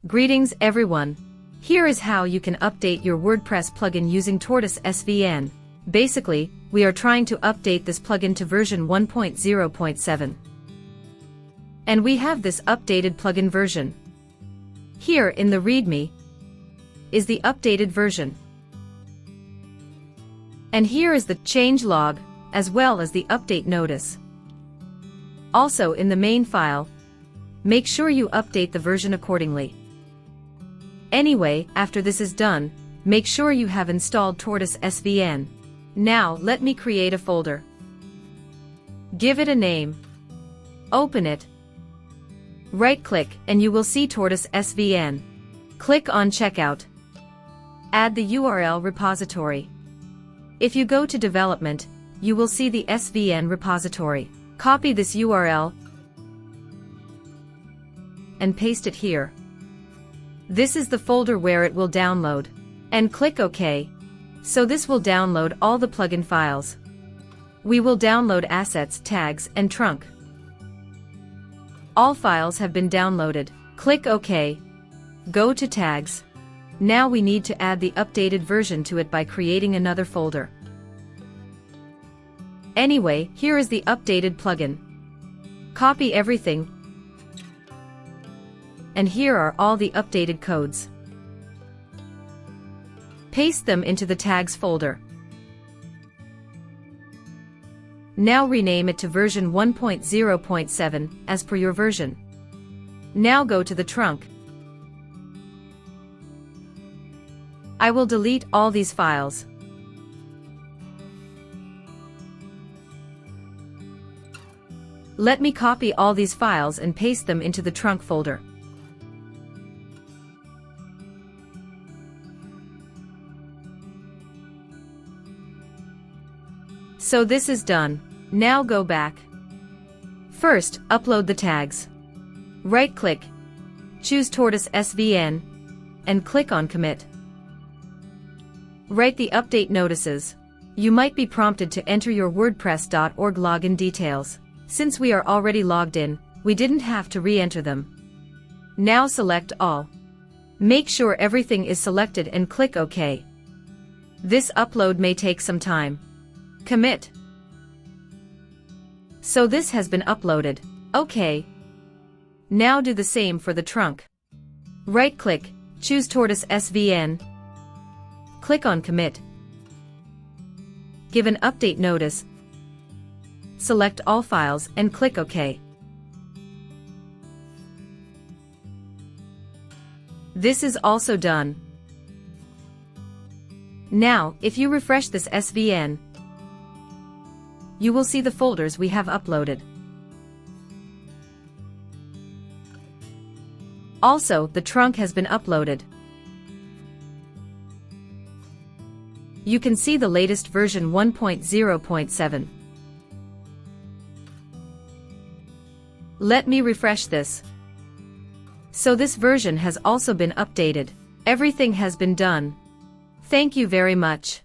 Greetings everyone. Here is how you can update your WordPress plugin using Tortoise SVN. Basically, we are trying to update this plugin to version 1.0.7. And we have this updated plugin version. Here in the README is the updated version. And here is the change log, as well as the update notice. Also in the main file, make sure you update the version accordingly. Anyway, after this is done, make sure you have installed Tortoise SVN. Now let me create a folder. Give it a name. Open it. Right-click and you will see Tortoise SVN. Click on Checkout. Add the URL repository. If you go to Development, you will see the SVN repository. Copy this URL and paste it here. This is the folder where it will download. And click OK. So this will download all the plugin files. We will download assets, tags, and trunk. All files have been downloaded. Click OK. Go to tags. Now we need to add the updated version to it by creating another folder. Anyway, here is the updated plugin. Copy everything. And here are all the updated codes. Paste them into the tags folder. Now rename it to version 1.0.7 as per your version. Now go to the trunk. I will delete all these files. Let me copy all these files and paste them into the trunk folder. So this is done. Now go back. First, upload the tags. Right-click, choose Tortoise SVN, and click on Commit. Write the update notices. You might be prompted to enter your WordPress.org login details. Since we are already logged in, we didn't have to re-enter them. Now select all. Make sure everything is selected and click OK. This upload may take some time. Commit. So this has been uploaded. OK. Now do the same for the trunk. Right-click, choose Tortoise SVN. Click on Commit. Give an update notice. Select all files and click OK. This is also done. Now, if you refresh this SVN, you will see the folders we have uploaded. Also, the trunk has been uploaded. You can see the latest version 1.0.7. Let me refresh this. So this version has also been updated. Everything has been done. Thank you very much.